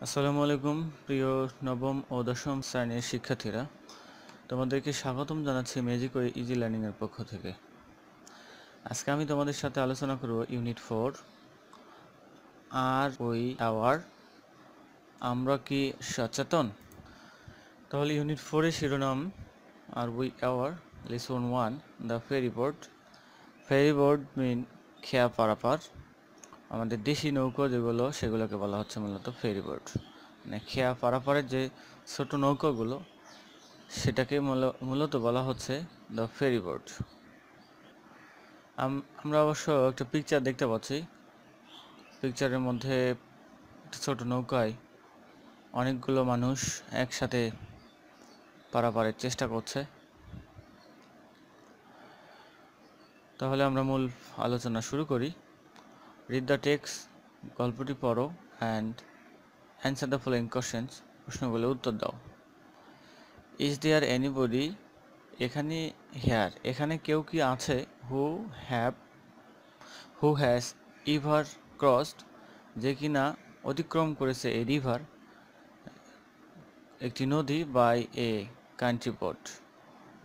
আসসালামু আলাইকুম প্রিয় নবম ও দশম শ্রেণীর শিক্ষার্থীরা, তোমাদেরকে স্বাগতম জানাচ্ছি ম্যাজিক ও ইজি লার্নিং এর পক্ষ থেকে। আজকে আমি তোমাদের সাথে আলোচনা করব ইউনিট 4 আর উই অ্যাওয়ার, আমরা কি সচেতন। তাহলে ইউনিট 4 এর শিরোনাম are we aware, lesson 1 the ferry board. Ferry board mean খেয়া পারাপার। আমাদের দেশি নৌকো যেগুলো সেগুলোকে বলা হচ্ছে মূলত ফেরি বোর্ড, মানে খেয়া পারাপারের যে ছোট নৌকাগুলো সেটাকে মূলত বলা হচ্ছে দ্য ফেরি বোর্ড। আমরা অবশ্য একটা পিকচার দেখতে পাচ্ছি। পিকচারের মধ্যে একটা ছোট নৌকায় অনেকগুলো মানুষ একসাথে পারাপারের চেষ্টা করছে। তাহলে আমরা মূল আলোচনা শুরু করি। রিড দ্য টেক্সট, গল্পটি পড়ো, and answer the following questions, প্রশ্নগুলো উত্তর দাও। ইজ দেয়ার এনিবডি, এখানে হেয়ার, এখানে কেউ কি আছে, হু হ্যাজ ইভার ক্রসড, যে কিনা অতিক্রম করেছে এ রিভার, একটি নদী, বাই এ কান্ট্রি বোট,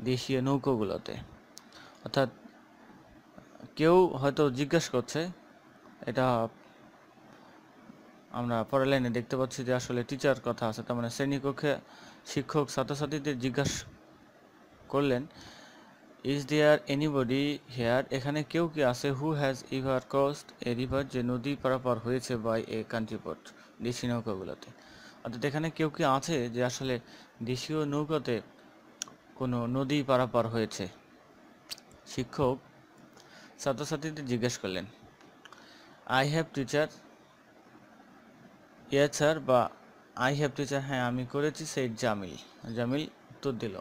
দেশীয় নৌকোগুলোতে। অর্থাৎ কেউ হয়তো জিজ্ঞাসা করছে, এটা আমরা পরের লাইনে দেখতে পাচ্ছি যে আসলে টিচার কথা আছে, তার মানে শ্রেণীকক্ষে শিক্ষক ছাত্রছাত্রীদের জিজ্ঞাসা করলেন, ইজ দেয়ার এনিবডি হেয়ার, এখানে কেউ কি আছে, who has ever crossed A river, যে নদী পারাপার হয়েছে, বাই এ কান্ট্রি বোট, দেশি নৌকাগুলোতে। অর্থাৎ এখানে কেউ কি আছে যে আসলে দেশীয় নৌকাতে কোনো নদী পারাপার হয়েছে। শিক্ষক ছাত্রছাত্রীদের জিজ্ঞেস করলেন। I have teacher, yes sir, বা আই হ্যাভ টিচার, হ্যাঁ আমি করেছি, সেইড জামিল, জামিল উত্তর দিল।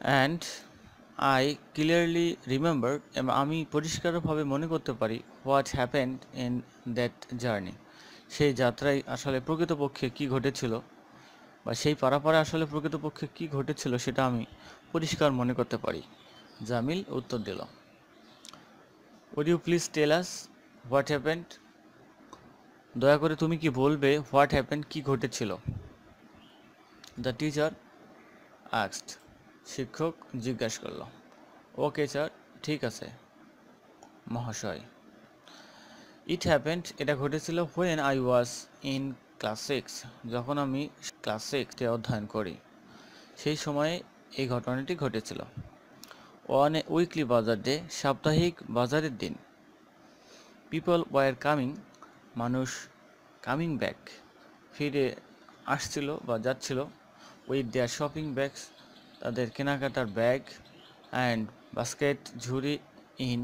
অ্যান্ড আই ক্লিয়ারলি রিমেম্বার, এবং আমি পরিষ্কারভাবে মনে করতে পারি, what happened in that journey, সেই যাত্রায় আসলে প্রকৃতপক্ষে কি ঘটেছিল, বা সেই পারাপারে আসলে প্রকৃতপক্ষে কি ঘটেছিল সেটা আমি পরিষ্কার মনে করতে পারি, জামিল উত্তর দিল। Would you please tell us what happened, দয়া করে তুমি কি বলবে হোয়াট হ্যাপেন্ড, কি ঘটেছিল। দ্য টিচার আস্কড, শিক্ষক জিজ্ঞাসা করল। ওকে স্যার, ঠিক আছে মহাশয়। ইট হ্যাপেন্ড, এটা ঘটেছিল, when I was in class 6, যখন আমি ক্লাস 6-এ অধ্যয়ন করি, সেই সময়ে এই ঘটনাটি ঘটেছিল। অন এ উইকলি বাজার ডে, সাপ্তাহিক বাজারের দিন। পিপল ওয়ার কামিং, মানুষ কামিং ব্যাক, ফিরে আসছিল বা যাচ্ছিল, উইথ দেয়ার শপিং ব্যাগস, তাদের কেনাকাটার ব্যাগ, অ্যান্ড বাস্কেট, ঝুড়ি, ইন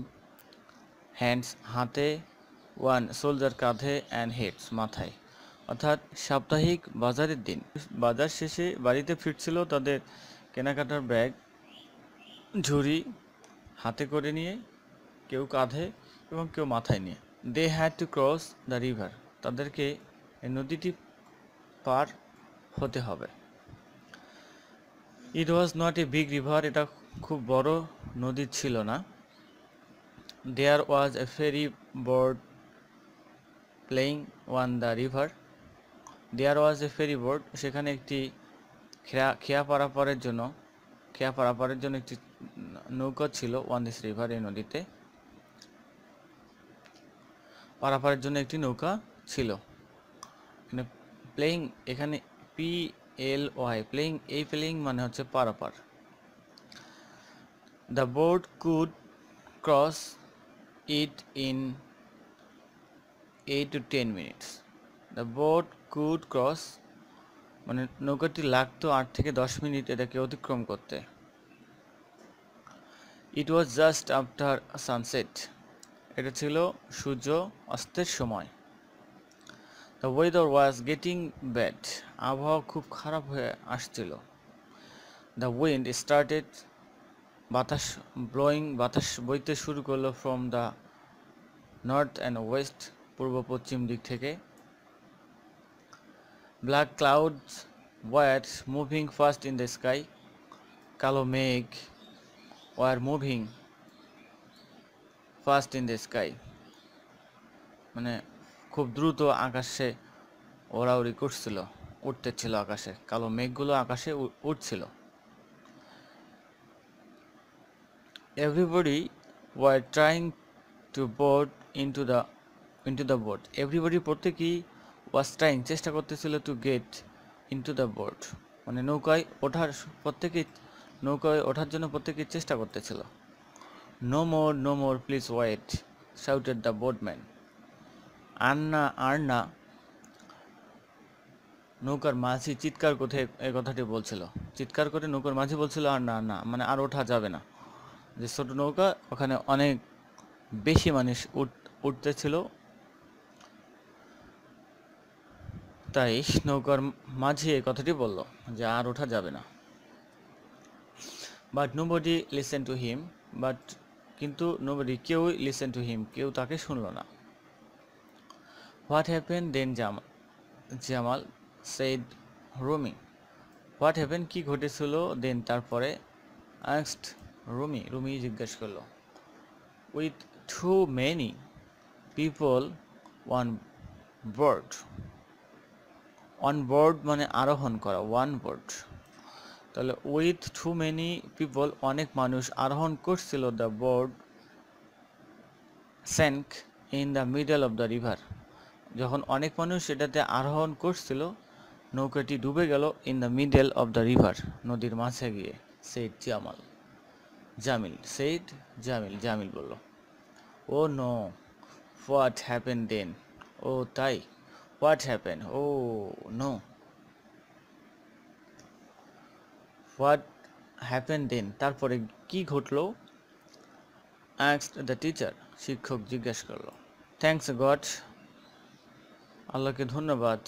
হ্যান্ডস, হাতে, ওয়ান সোলজার, কাঁধে, অ্যান্ড হেডস, মাথায়। অর্থাৎ সাপ্তাহিক বাজারের দিন, বাজার শেষে বাড়িতে ফিরছিল তাদের কেনাকাটার ব্যাগ, ঝুড়ি হাতে করে নিয়ে, কেউ কাঁধে এবং কেউ মাথায় নিয়ে। They had to cross the river, তাদেরকে এই নদীটি পার হতে হবে। It was not a big river, এটা খুব বড় নদী ছিল না। There was a ferry board playing on the river, there was a ferry board, সেখানে একটি খেয়া পারাপারের জন্য একটি নৌকা ছিল, ওয়ান দিস রিভার, এই নদীতে পারাপারের জন্য একটি নৌকা ছিল। এখানে প্লেইং, এখানে PLY, প্লেইং, এই প্লেইং মানে হচ্ছে পারাপার। The boat could cross it in 8 to 10 minutes, the boat could cross মানে নৌকাটি লাগতো 8 থেকে 10 মিনিট এটাকে অতিক্রম করতে। It was just after sunset, এটা ছিল সূর্য অস্তের সময়। The weather was getting bad, আবহাওয়া খুব খারাপ হয়ে আসছিল। দ্য উইন্ড স্টার্টেড, বাতাস ব্লোয়িং, বাতাস বইতে শুরু করলো, from the north and west, পূর্ব পশ্চিম দিক থেকে। Black clouds were moving fast in the sky, কালো মেঘ were moving fast in the sky, মানে খুব দ্রুত আকাশে ওড়াউড়ি করছিল, উঠতেছিল আকাশে, কালো মেঘগুলো আকাশে উঠছিল। Everybody were trying to board into the boat. Everybody প্রত্যেকেই ওয়াজ ট্রাইং চেষ্টা করতেছিল to get into the boat, মানে নৌকায় ওঠার জন্য প্রত্যেকেই চেষ্টা করতেছিল। No more please wait, shouted the boatman. আর না, নৌকার মাঝি চিৎকার করে এই কথাটি বলছিল, চিৎকার করে নৌকার মাঝি বলছিল আর না না, মানে আর ওঠা যাবে না। যে ছোট নৌকা, ওখানে অনেক বেশি মানুষ উঠতেছিল, তাই নৌকার মাঝি এই কথাটি বলল যে আর ওঠা যাবে না। But nobody listen to him, কিন্তু নোবডি, কেউই লিসেন টু হিম, কেউ তাকে শুনল না। What happen then Jamal said Rumi. What happen, কি ঘটেছিল, দেন তারপরে, আস্কড রুমি জিজ্ঞেস করলো। With too many people on board মানে আরোহণ করা, ওয়ান বোর্ড। তাহলে উইথ টু মেনি পিপল, অনেক মানুষ আরোহণ করছিল, the board sank in the middle of the river. যখন অনেক মানুষ এটাতে আরোহণ করছিল, নৌকাটি ডুবে গেল, in the middle of the river, নদীর মাঝে গিয়ে। সেইড জামিল বলল। ও নো, হোয়াট হ্যাপেন দেন, ও তাই, what happen, oh no, what happen then তারপরে কি ঘটলো, আস্কড দ্য টিচার, শিক্ষক জিজ্ঞেস করলো। থ্যাঙ্কস গড, আল্লাহকে ধন্যবাদ,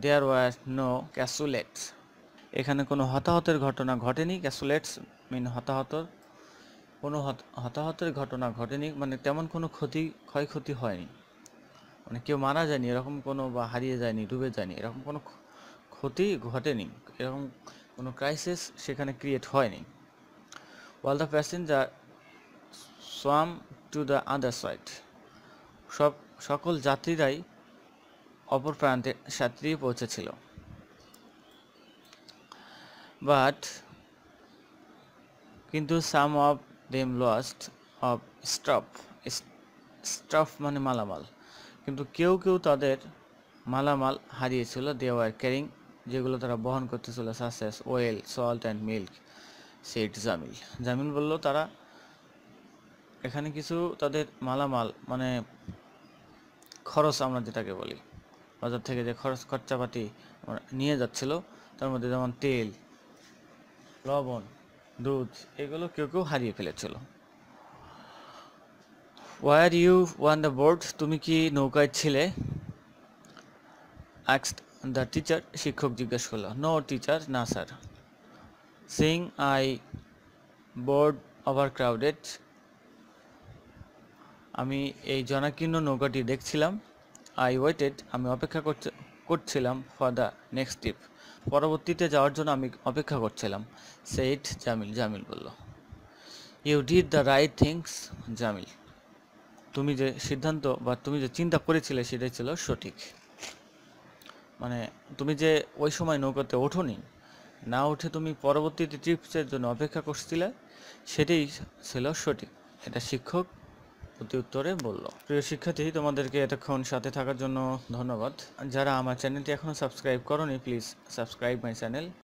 দেয়ার ওয়ার নো ক্যাসুলেটস, এখানে কোনো হতাহতের ঘটনা ঘটেনি। ক্যাসুলেটস মিন কোনো হতাহতের ঘটনা ঘটেনি, মানে তেমন কোনো ক্ষয়ক্ষতি হয়নি, মানে কেউ মারা যায়নি এরকম কোনো, বা হারিয়ে যায়নি, ডুবে যায়নি, এরকম কোনো ক্ষতি ঘটেনি, এরকম কোনো ক্রাইসিস সেখানে ক্রিয়েট হয়নি। All the passenger swam to the other side, সকল যাত্রীরাই অপর প্রান্তের সাথে পৌঁছেছিল। বাট, কিন্তু some of them lost of stuff মানে মালামাল, কিন্তু কেউ তাদের মালামাল হারিয়েছিল। দে ওয়ার ক্যারিং, যেগুলো তারা বহন করতেছিল, sauces oil, salt and milk, said Jamil বলল, তারা এখানে কিছু তাদের মালামাল, মানে খরচ আমরা যেটাকে বলি, বাজার থেকে যে খরচাপাতি নিয়ে যাচ্ছিল, তার মধ্যে যেমন তেল, লবণ, দুধ, এগুলো কেউ হারিয়ে ফেলেছিল। Were you on the board, তুমি কি নৌকায় ছিলে, আস্কড দ্য টিচার, শিক্ষক জিজ্ঞেস করলো। নো টিচার, না sir. Singh I board over crowded, আমি এই জনাকীর্ণ নৌকাটি দেখছিলাম। আই ওয়েটেড, আমি অপেক্ষা করছিলাম, ফর দ্য নেক্সট ট্রিপ, পরবর্তীতে যাওয়ার জন্য আমি অপেক্ষা করছিলাম। সেইড জামিল বলল। You did the right things Jamil, তুমি যে সিদ্ধান্ত বা তুমি যে চিন্তা করেছিলে সেটাই ছিল সঠিক, মানে তুমি যে ওই সময় নৌকাতে ওঠোনি, না উঠে তুমি পরবর্তীতে ট্রিপসের জন্য অপেক্ষা করছিলে, সেটাই ছিল সঠিক, এটা শিক্ষক প্রতি উত্তরে বলল। প্রিয় শিক্ষার্থী, তোমাদেরকে এতক্ষণ সাথে থাকার জন্য ধন্যবাদ। যারা আমার চ্যানেলটি এখনও সাবস্ক্রাইব করোনি, প্লিজ সাবস্ক্রাইব মাই চ্যানেল।